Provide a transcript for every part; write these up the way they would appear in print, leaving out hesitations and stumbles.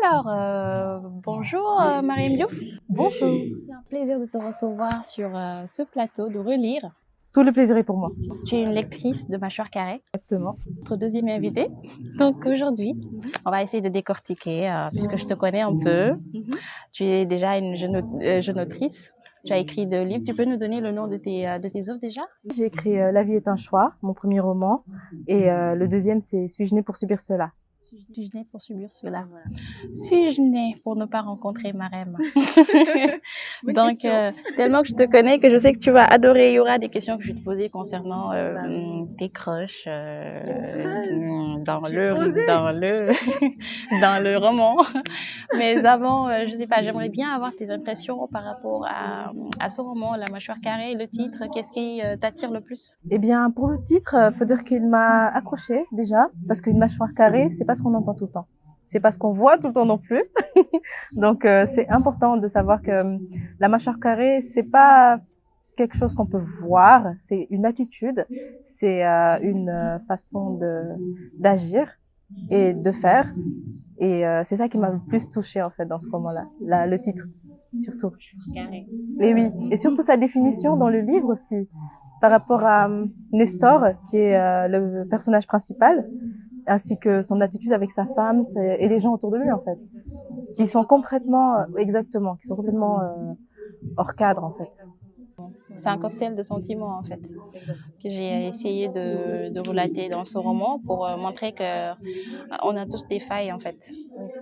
Alors, bonjour Mariam Diouf. Bonjour. C'est un plaisir de te recevoir sur ce plateau, de relire. Tout le plaisir est pour moi. Tu es une lectrice de Mâchoire Carrée, Exactement. notre deuxième invitée. Donc aujourd'hui, on va essayer de décortiquer, puisque je te connais un peu. Tu es déjà une jeune autrice. Tu as écrit 2 livres. Tu peux nous donner le nom de tes œuvres déjà? J'ai écrit La vie est un choix, mon premier roman. Et le deuxième, c'est Suis-je née pour subir cela? Suis-je née pour subir cela? Suis-je née pour ne pas rencontrer Marème? Donc, tellement que je te connais, que je sais que tu vas adorer. Il y aura des questions que je vais te poser concernant tes crushs dans le roman. Mais avant, je sais pas, j'aimerais bien avoir tes impressions par rapport à ce roman, La Mâchoire Carrée, le titre. Qu'est-ce qui t'attire le plus? Eh bien, pour le titre, faut dire qu'il m'a accroché déjà, parce qu'une mâchoire carrée, c'est pas ce qu'on entend tout le temps. C'est pas ce qu'on voit tout le temps non plus. Donc, c'est important de savoir que la mâchoire carrée, c'est pas quelque chose qu'on peut voir, c'est une attitude, c'est une façon d'agir et de faire. Et c'est ça qui m'a le plus touchée en fait dans ce roman-là, le titre surtout. Carré. Et oui, et surtout sa définition dans le livre aussi, par rapport à Nestor, qui est le personnage principal, ainsi que son attitude avec sa femme et les gens autour de lui en fait, qui sont complètement, qui sont complètement hors cadre en fait. C'est un cocktail de sentiments en fait que j'ai essayé de relater dans ce roman pour montrer que on a tous des failles en fait,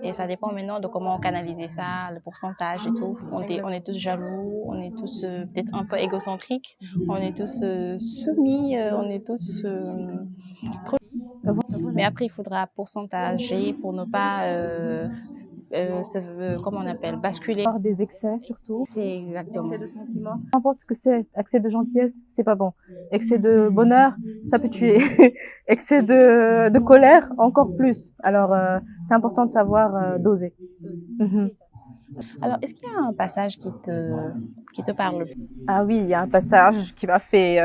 et ça dépend maintenant de comment on canalise ça, le pourcentage et tout. On est tous jaloux, on est tous peut-être un peu égocentriques, on est tous soumis, on est tous trop. Mais après il faudra pourcentager pour ne pas comment on appelle, basculer. Par des excès surtout. C'est exactement. Excès de sentiments. N'importe ce que c'est, excès de gentillesse, c'est pas bon. Excès de bonheur, ça peut tuer. Excès de colère, encore plus. Alors, c'est important de savoir doser. Alors, est-ce qu'il y a un passage qui te parle? Ah oui, il y a un passage qui m'a fait,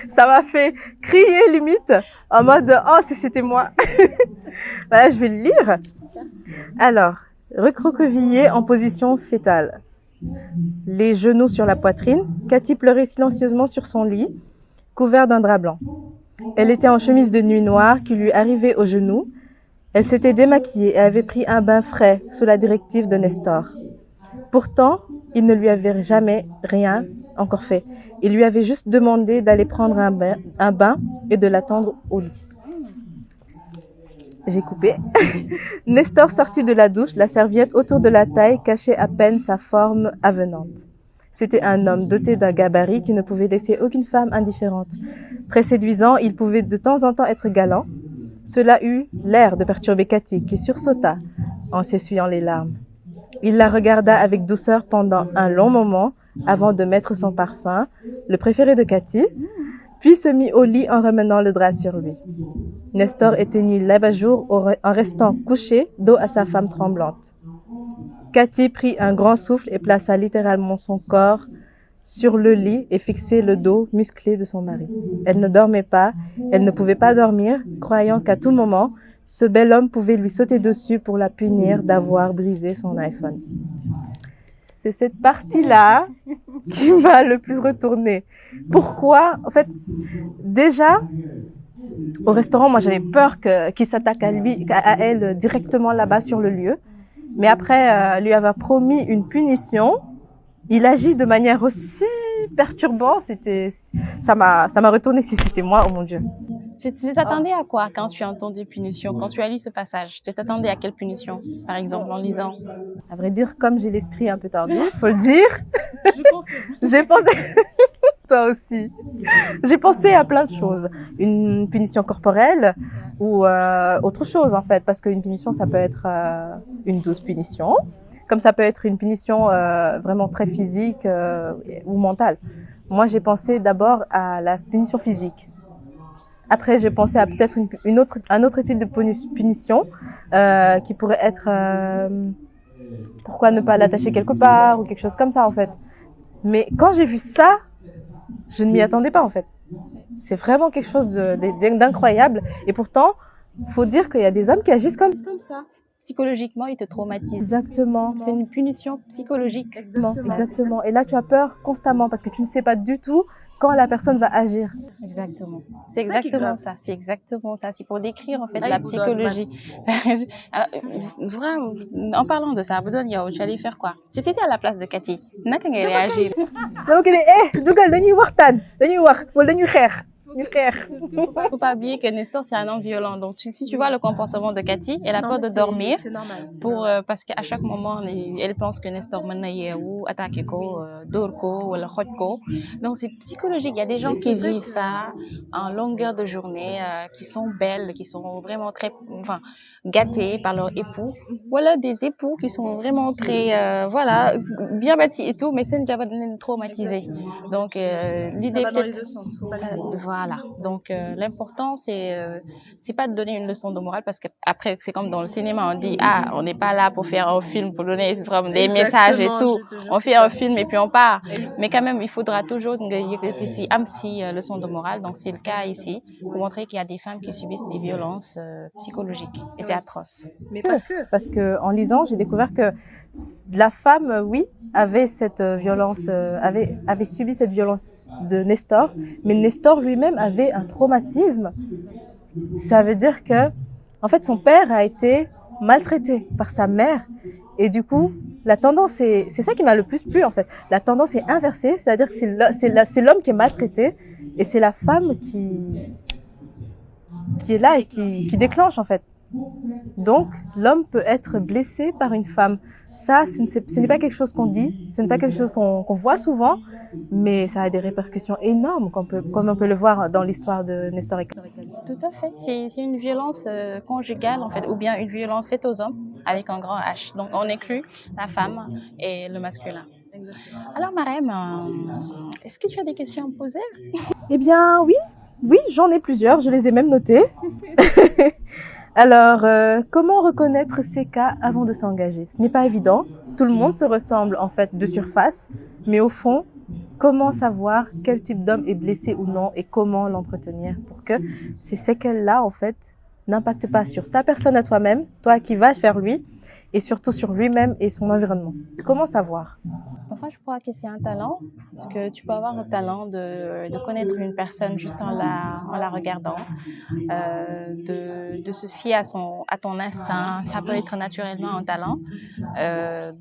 ça m'a fait crier limite, en mode, oh, si c'était moi. Voilà, je vais le lire. Alors, recroquevillée en position fétale, les genoux sur la poitrine, Cathy pleurait silencieusement sur son lit, couvert d'un drap blanc. Elle était en chemise de nuit noire qui lui arrivait aux genoux. Elle s'était démaquillée et avait pris un bain frais sous la directive de Nestor. Pourtant, il ne lui avait jamais rien encore fait. Il lui avait juste demandé d'aller prendre un bain et de l'attendre au lit. J'ai coupé. Nestor sortit de la douche, la serviette autour de la taille cachait à peine sa forme avenante. C'était un homme doté d'un gabarit qui ne pouvait laisser aucune femme indifférente. Très séduisant, il pouvait de temps en temps être galant. Cela eut l'air de perturber Cathy, qui sursauta en s'essuyant les larmes. Il la regarda avec douceur pendant un long moment avant de mettre son parfum, le préféré de Cathy, puis se mit au lit en remenant le drap sur lui. Nestor éteignit l'abat-jour en restant couché, dos à sa femme tremblante. Cathy prit un grand souffle et plaça littéralement son corps sur le lit et fixait le dos musclé de son mari. Elle ne dormait pas, elle ne pouvait pas dormir, croyant qu'à tout moment, ce bel homme pouvait lui sauter dessus pour la punir d'avoir brisé son iPhone. C'est cette partie-là qui m'a le plus retournée. Pourquoi? En fait, déjà, au restaurant, moi j'avais peur qu'il s'attaque à elle directement là-bas sur le lieu. Mais après lui avoir promis une punition, il agit de manière aussi perturbante. Ça m'a retourné si c'était moi, oh mon Dieu. Tu t'attendais à quoi quand tu as entendu punition, quand tu as lu ce passage? Tu t'attendais à quelle punition, par exemple, en lisant? À vrai dire, comme j'ai l'esprit un peu tardif, faut le dire, j'ai pensé, toi aussi, j'ai pensé à plein de choses. Une punition corporelle ou autre chose en fait, parce qu'une punition, ça peut être une douce punition, comme ça peut être une punition vraiment très physique ou mentale. Moi, j'ai pensé d'abord à la punition physique. Après, j'ai pensé à peut-être un autre type de punition qui pourrait être pourquoi ne pas l'attacher quelque part ou quelque chose comme ça en fait. Mais quand j'ai vu ça, je ne m'y attendais pas en fait. C'est vraiment quelque chose d'incroyable. Et pourtant, faut dire qu'il y a des hommes qui agissent comme ça. Psychologiquement, il te traumatise. Exactement. C'est une punition psychologique. Exactement. Et là, tu as peur constamment parce que tu ne sais pas du tout quand la personne va agir. Exactement. C'est exactement ça. C'est exactement ça. C'est pour décrire en fait la Boudon, psychologie. Vraiment, en parlant de ça, Boudon Yao, tu allais faire quoi? Si tu étais à la place de Cathy, naka ngay réagir? Donc, dugal dañuy waxtaan, dañuy wax wala dañuy xeex. Faut pas oublier que Nestor c'est un homme violent. Donc si tu vois le comportement de Cathy, elle a peur de dormir parce qu'à chaque moment elle pense que Nestor mën na yeewu attaquer ko, dóor ko wala xoj ko. Donc c'est psychologique. Il y a des gens qui vivent ça en longueur de journée, qui sont belles, qui sont vraiment très gâtés par leur époux. Voilà des époux qui sont vraiment très voilà bien bâtis et tout, mais c'est déjà traumatisé. Donc l'idée peut-être voilà. Donc l'important c'est pas de donner une leçon de morale parce que après c'est comme dans le cinéma on dit on n'est pas là pour faire un film pour donner des messages et tout. On fait un film et puis on part. Mais quand même il faudra toujours ici leçon de morale. Donc c'est le cas ici pour montrer qu'il y a des femmes qui subissent des violences psychologiques et c'est atroce. Mais pas que. Parce que en lisant j'ai découvert que la femme, oui, avait cette violence, avait subi cette violence de Nestor, mais Nestor lui-même avait un traumatisme. Ça veut dire que, en fait, son père a été maltraité par sa mère, et du coup, la tendance c'est ça qui m'a le plus plu en fait. La tendance est inversée, c'est-à-dire que c'est l'homme qui est maltraité, et c'est la femme qui est là et qui déclenche en fait. Donc, l'homme peut être blessé par une femme. Ça, ce n'est pas quelque chose qu'on dit, ce n'est pas quelque chose qu'on voit souvent, mais ça a des répercussions énormes, comme on peut le voir dans l'histoire de Nestor et Cathy. Tout à fait. C'est une violence conjugale, en fait, ou bien une violence faite aux hommes avec un grand H. Donc, on inclut la femme et le masculin. Exactement. Alors, Marème, est-ce que tu as des questions à me poser? Eh bien, oui, j'en ai plusieurs, je les ai même notées. Alors, comment reconnaître ces cas avant de s'engager? Ce n'est pas évident. Tout le monde se ressemble en fait de surface, mais au fond, comment savoir quel type d'homme est blessé ou non et comment l'entretenir pour que ces séquelles-là en fait n'impactent pas sur ta personne à toi-même, toi qui vas vers lui, et surtout sur lui-même et son environnement. Comment savoir? Enfin, je crois que c'est un talent, parce que tu peux avoir le talent de connaître une personne juste en la regardant, de se fier à ton instinct. Ça peut être naturellement un talent.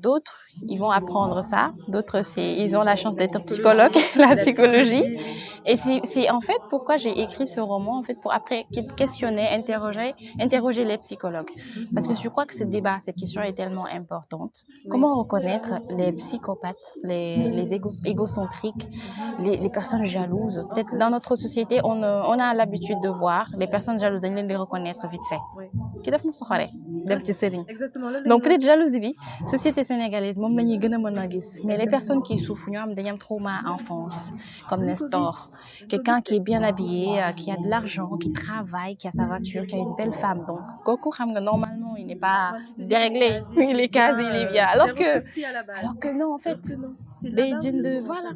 D'autres, ils vont apprendre ça. D'autres, ils ont la chance d'être psychologues, la psychologie. Et c'est en fait pourquoi j'ai écrit ce roman, en fait, pour après questionner, interroger les psychologues. Parce que je crois que cette question est tellement importante. Comment reconnaître les psychopathes, les égocentriques, les personnes jalouses? Peut-être dans notre société, on a l'habitude de voir les personnes jalouses, dañ leen di reconnaître vite fait. Ki def mu soxore dem ci sëriñ. Donc peut-être jalousie bi société sénégalaise moom la ñuy gën a mën a gis. Mais les personnes qui souffrent ñoo am dañu am trauma enfance comme Nestor, quelqu'un qui est bien habillé, qui a de l'argent, qui travaille, qui a sa voiture, qui a une belle femme. Donc kooku xam nga normalement il n'est pas déréglé, il est casé, il est bien. Alors que non en fait des jeans de voilà.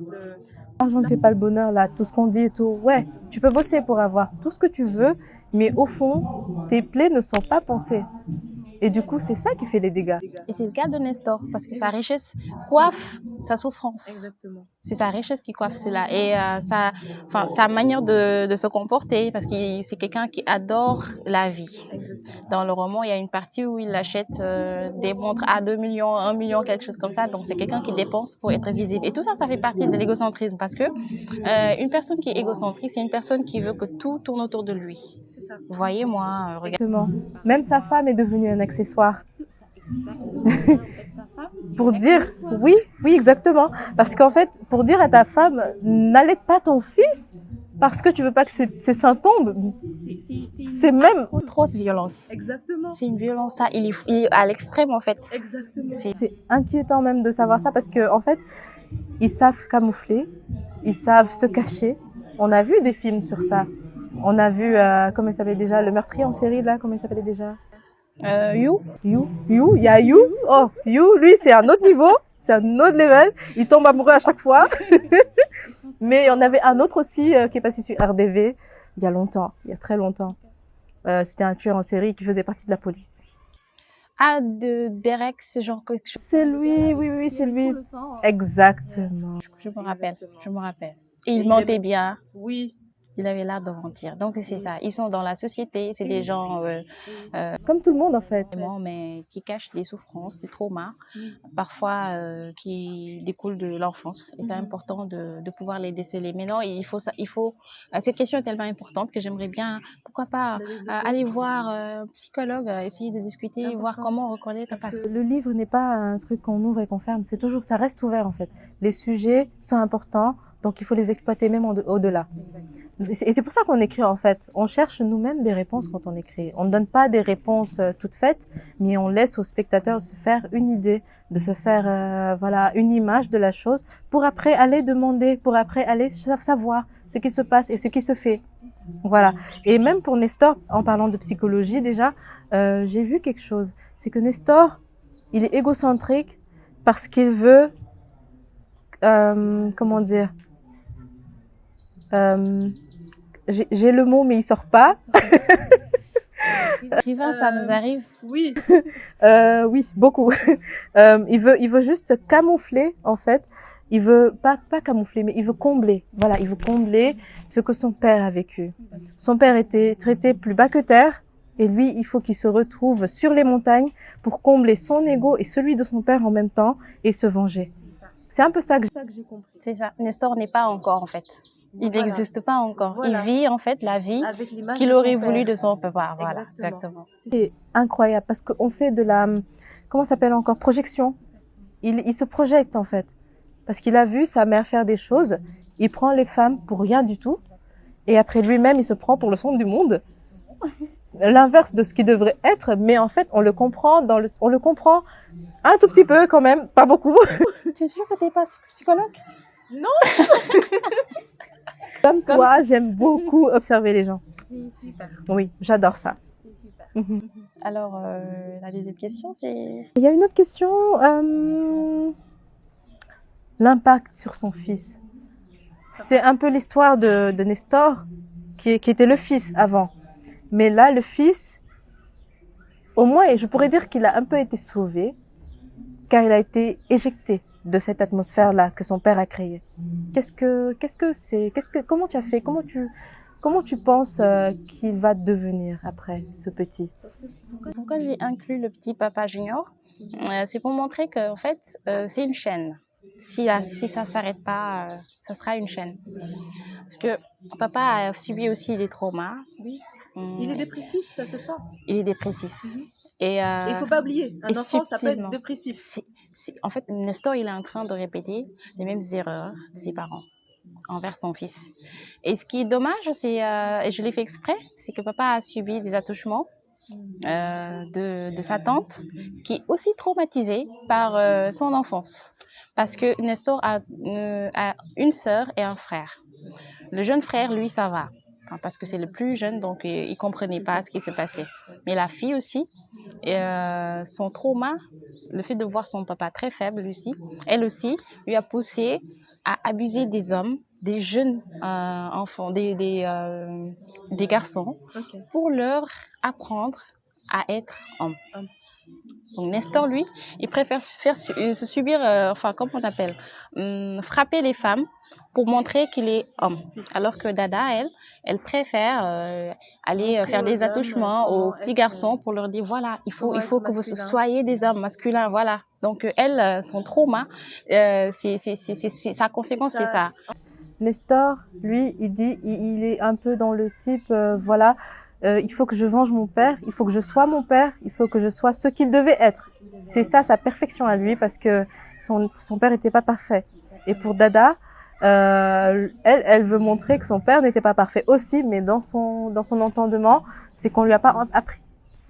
L'argent ne fait pas le bonheur, là, tout ce qu'on dit et tout. Ouais, tu peux bosser pour avoir tout ce que tu veux, mais au fond, tes plaies ne sont pas pensées. Et du coup, c'est ça qui fait les dégâts. Et c'est le cas de Nestor, parce que sa richesse coiffe sa souffrance. Exactement. C'est sa richesse qui coiffe cela. Et sa manière de se comporter, parce que c'est quelqu'un qui adore la vie. Exactement. Dans le roman, il y a une partie où il achète des montres à 2 millions, 1 million, quelque chose comme ça. Donc, c'est quelqu'un qui dépense pour être visible. Et tout ça, ça fait partie de l'égocentrisme, parce que une personne qui est égocentrique, c'est une personne qui veut que tout tourne autour de lui. C'est ça. Vous voyez, moi, regardez. Exactement. Même sa femme est devenue un accessoire. Pour dire, oui, exactement. Parce qu'en fait, pour dire à ta femme, n'allaite pas ton fils parce que tu veux pas que ses seins tombent, c'est même Trop de violence. Exactement. C'est une violence, ça. Il est à l'extrême, en fait. Exactement. C'est inquiétant même de savoir ça parce que en fait, ils savent camoufler, ils savent se cacher. On a vu des films sur ça. On a vu, comment il s'appelait déjà, le meurtrier en série là, comment il s'appelait déjà? You, il y a You. Oh, You, lui, c'est un autre niveau, c'est un autre level. Il tombe amoureux à chaque fois. Mais il y en avait un autre aussi qui est passé sur RDV il y a longtemps, il y a très longtemps. C'était un tueur en série qui faisait partie de la police. Ah, de Derek, ce genre quelque chose. C'est lui, oui, c'est lui. Exactement. Je me rappelle. Et il mentait bien. Oui. Il avait l'air de mentir. Donc, c'est ça. Ils sont dans la société. C'est des gens comme tout le monde, en fait. Mais qui cachent des souffrances, des traumas, parfois qui découlent de l'enfance. Et c'est important de pouvoir les déceler. Mais non, cette question est tellement importante que j'aimerais bien, pourquoi pas, aller voir un psychologue, essayer de discuter, voir comment reconnaître. Parce que le livre n'est pas un truc qu'on ouvre et qu'on ferme. C'est toujours, ça reste ouvert, en fait. Les sujets sont importants, donc il faut les exploiter même au-delà. Et c'est pour ça qu'on écrit, en fait. On cherche nous-mêmes des réponses quand on écrit. On ne donne pas des réponses toutes faites, mais on laisse au spectateur de se faire une idée, de se faire une image de la chose, pour après aller demander, pour après aller savoir ce qui se passe et ce qui se fait. Voilà. Et même pour Nestor, en parlant de psychologie déjà, j'ai vu quelque chose. C'est que Nestor, il est égocentrique parce qu'il veut, comment dire, j'ai le mot mais il sort pas. Écrivain, ça nous arrive. Oui. Oui, beaucoup. Il veut juste camoufler, en fait. Il veut pas camoufler, mais il veut combler. Voilà, il veut combler ce que son père a vécu. Son père était traité plus bas que terre, et lui, il faut qu'il se retrouve sur les montagnes pour combler son ego et celui de son père en même temps et se venger. C'est un peu ça que j'ai compris. C'est ça. Nestor n'est pas encore, en fait. Il n'existe pas encore. Voilà. Il vit en fait la vie qu'il aurait voulu de son papa. Voilà, exactement. C'est incroyable parce qu'on fait de la, comment ça s'appelle encore, projection. Il se projette en fait parce qu'il a vu sa mère faire des choses. Il prend les femmes pour rien du tout et après lui-même il se prend pour le centre du monde. L'inverse de ce qu'il devrait être, mais en fait on le comprend on le comprend un tout petit peu quand même, pas beaucoup. Tu es sûre que t'es pas psychologue? Non. Comme toi, j'aime beaucoup observer les gens. C'est super. Oui, j'adore ça. C'est super. Alors, la deuxième question, c'est... Il y a une autre question. L'impact sur son fils. C'est un peu l'histoire de Nestor, qui était le fils avant. Mais là, le fils, au moins, je pourrais dire qu'il a un peu été sauvé, car il a été éjecté de cette atmosphère-là que son père a créée. Comment tu as fait? Comment tu penses qu'il va devenir après, ce petit? Pourquoi j'ai inclus le petit papa junior? C'est pour montrer que, en fait, c'est une chaîne. Si ça s'arrête pas, ça sera une chaîne. Parce que papa a subi aussi des traumas. Oui. Il est dépressif, ça se sent. Il est dépressif. Et il faut pas oublier, un enfant, ça peut être dépressif. En fait, Nestor, il est en train de répéter les mêmes erreurs de ses parents envers son fils. Et ce qui est dommage, c'est, et je l'ai fait exprès, c'est que papa a subi des attouchements de sa tante, qui est aussi traumatisée par son enfance. Parce que Nestor a une sœur et un frère. Le jeune frère, lui, ça va. Parce que c'est le plus jeune, donc il ne comprenait pas ce qui se passait. Mais la fille aussi, son trauma, le fait de voir son papa très faible aussi, elle aussi, lui a poussé à abuser des hommes, des jeunes enfants, des garçons, pour leur apprendre à être hommes. Donc Nestor, lui, il préfère se subir, enfin, comment on appelle, frapper les femmes pour montrer qu'il est homme. Alors que Dada, elle préfère aller faire des attouchements aux petits garçons pour leur dire, voilà, il faut que vous soyez des hommes masculins, voilà. Donc elle, son trauma, sa conséquence, c'est ça. Nestor, lui, il dit, il est un peu dans le type, voilà, il faut que je venge mon père, il faut que je sois mon père, il faut que je sois ce qu'il devait être. C'est ça sa perfection à lui, parce que son père n'était pas parfait. Et pour Dada, elle veut montrer que son père n'était pas parfait aussi, mais dans son entendement, c'est qu'on lui a pas appris.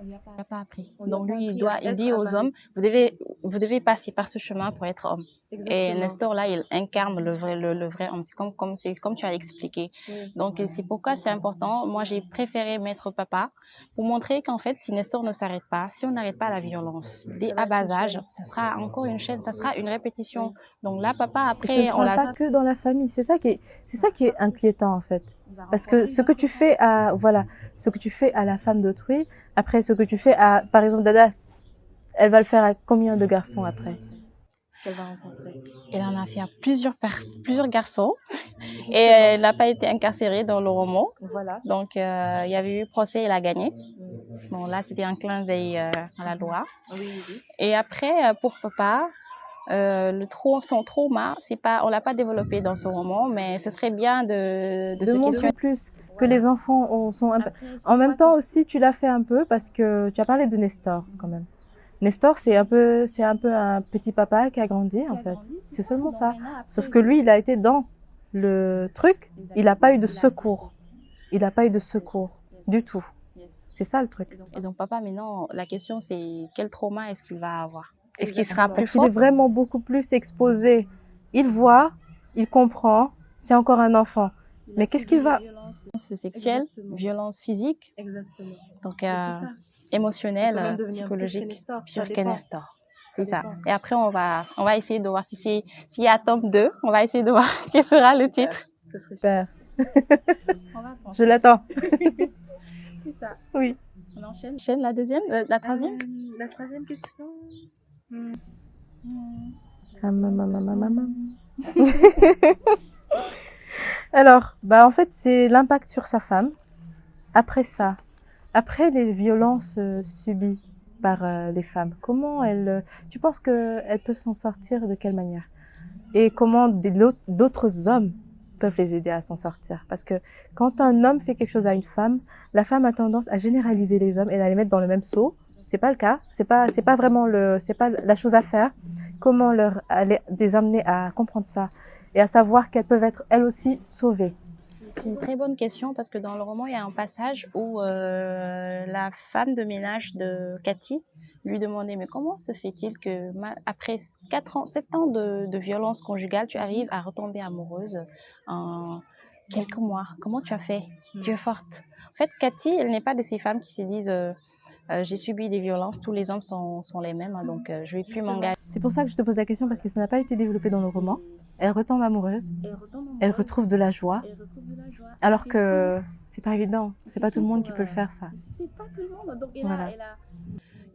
Il n'a pas appris. Donc lui, il dit aux hommes, vous devez passer par ce chemin pour être homme. Exactement. Et Nestor, là, il incarne le vrai homme. C'est comme tu as expliqué. Oui. Donc c'est pourquoi c'est important. Moi, j'ai préféré mettre papa pour montrer qu'en fait, si Nestor ne s'arrête pas, si on n'arrête pas la violence dès à bas âge, ça sera encore une chaîne, ça sera une répétition. Donc là, papa, après, on l'a pas que dans la famille. C'est ça qui est inquiétant en fait. Parce que ce que tu fais à la femme d'autrui, après ce que tu fais à, par exemple, Dada, elle va le faire à combien de garçons après qu'elle va rencontrer? Elle en a fait à plusieurs garçons. Et elle n'a pas été incarcérée dans le roman. Voilà. Donc il y avait eu procès, elle a gagné. Bon là c'était un clin d'œil à la loi. Oui. Et après pour papa, son trauma, on l'a pas développé dans ce roman, mais ce serait bien de se questionner plus que les enfants sont un peu. En même temps aussi, tu l'as fait un peu parce que tu as parlé de Nestor quand même. Nestor, c'est un peu un petit papa qui a grandi en fait. C'est seulement ça. Sauf que lui, il a été dans le truc, il n'a pas eu de secours. Il n'a pas eu de secours du tout. C'est ça le truc. Et donc papa, maintenant, la question c'est quel trauma est-ce qu'il va avoir? Est-ce qu'il sera plus fort? Il est vraiment beaucoup plus exposé. Il voit, il comprend, c'est encore un enfant. Mais qu'est-ce qu'il va... Violence sexuelle, violence physique, exactement. Donc émotionnelle, psychologique, pire que Nestor. C'est ça. Et après, on va essayer de voir s'il y a tome 2, on va essayer de voir quel sera le titre. Ce serait super. Je l'attends. C'est ça. Oui. On enchaîne la deuxième, la troisième. La troisième question. Alors, en fait, c'est l'impact sur sa femme. Après ça, après les violences subies par les femmes, comment tu penses qu'elles peuvent s'en sortir de quelle manière? Et comment d'autres hommes peuvent les aider à s'en sortir? Parce que quand un homme fait quelque chose à une femme, la femme a tendance à généraliser les hommes et à les mettre dans le même seau. C'est pas le cas. C'est pas vraiment c'est pas la chose à faire. Comment les amener à comprendre ça et à savoir qu'elles peuvent être elles aussi sauvées? C'est une très bonne question parce que dans le roman, il y a un passage où la femme de ménage de Cathy lui demandait mais comment se fait-il que après 7 ans de violence conjugale, tu arrives à retomber amoureuse en quelques mois? Comment tu as fait? Tu es forte. En fait, Cathy, elle n'est pas de ces femmes qui se disent j'ai subi des violences, tous les hommes sont les mêmes, hein, donc je vais plus m'engager. C'est pour ça que je te pose la question parce que ça n'a pas été développé dans le roman. Elle retombe amoureuse, elle retrouve de la joie, alors que c'est pas évident, c'est pas tout le monde qui peut le faire ça. C'est pas tout le monde, donc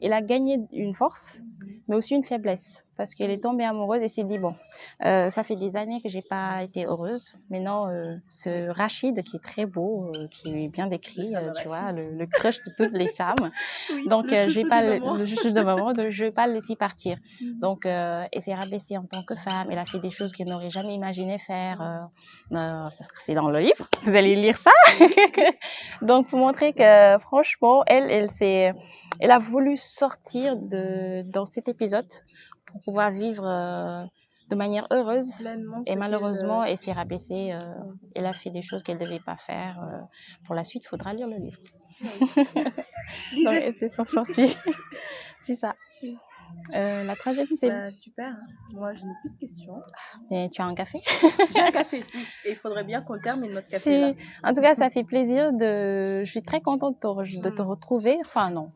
elle a gagné une force, mais aussi une faiblesse, parce qu'elle est tombée amoureuse et s'est dit bon, ça fait des années que j'ai pas été heureuse, maintenant ce Rachid qui est très beau, qui est bien décrit, tu vois, le crush de toutes les femmes, oui, donc je vais pas le chouchou de maman, donc je vais pas le laisser partir. Donc elle s'est rabaissée en tant que femme, elle a fait des choses qu'elle n'aurait jamais imaginé faire. C'est dans le livre, vous allez lire ça. Donc pour montrer que franchement, elle a voulu sortir dans cet épisode pour pouvoir vivre de manière heureuse. Pleinement, et malheureusement, elle s'est rabaissée. Elle a fait des choses qu'elle ne devait pas faire. Pour la suite, il faudra lire le livre. Donc, elle s'est sortie. C'est ça. La troisième, c'est... Super. Moi, je n'ai plus de questions. Et tu as un café? J'ai un café, oui. Et il faudrait bien qu'on termine notre café là. En tout cas, ça fait plaisir Je suis très contente de te retrouver. Enfin, non,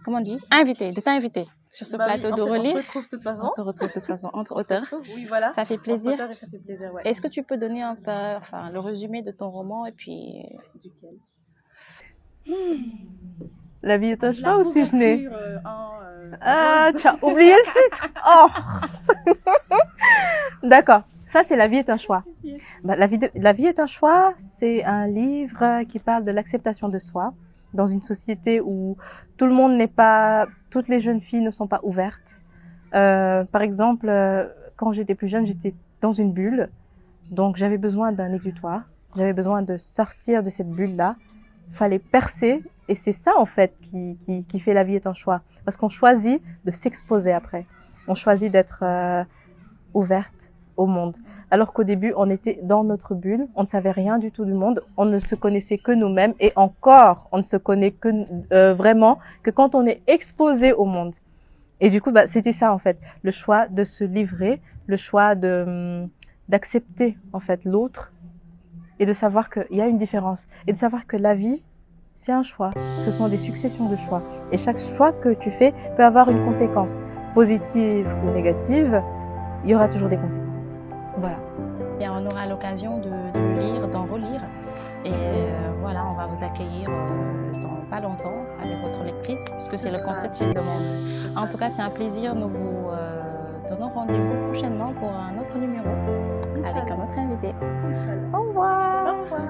comment on dit? De t'inviter sur ce plateau de relais. On se retrouve de toute façon. On se retrouve de toute façon entre auteurs. Oui, voilà. Ça fait plaisir. Et ça fait plaisir, ouais. Est-ce que tu peux donner un peu, le résumé de ton roman et puis... Duquel? La vie est un La choix ou suis-je née? couverture, en Ah, rose. tu as oublié le titre. Oh, d'accord. Ça, c'est La vie est un choix. Yes. Bah, La vie est un choix, c'est un livre qui parle de l'acceptation de soi dans une société où tout le monde n'est pas, toutes les jeunes filles ne sont pas ouvertes. Par exemple, quand j'étais plus jeune, j'étais dans une bulle, donc j'avais besoin d'un exutoire, j'avais besoin de sortir de cette bulle-là. Il fallait percer, et c'est ça en fait qui fait La vie est un choix, parce qu'on choisit de s'exposer après, on choisit d'être ouverte au monde. Alors qu'au début, on était dans notre bulle, on ne savait rien du tout du monde, on ne se connaissait que nous-mêmes et encore, on ne se connaît que vraiment que quand on est exposé au monde. Et du coup, bah, c'était ça en fait, le choix de se livrer, le choix de d'accepter en fait l'autre et de savoir qu'il y a une différence et de savoir que la vie, c'est un choix. Ce sont des successions de choix et chaque choix que tu fais peut avoir une conséquence positive ou négative. Il y aura toujours des conséquences. Voilà. Et on aura l'occasion de le lire, d'en relire. Et voilà, on va vous accueillir dans pas longtemps avec votre lectrice, puisque c'est le concept d'une demande. En tout cas, c'est un plaisir. Nous vous donnons rendez-vous prochainement pour un autre numéro avec un autre invité. Inch'Allah. Au revoir. Au revoir.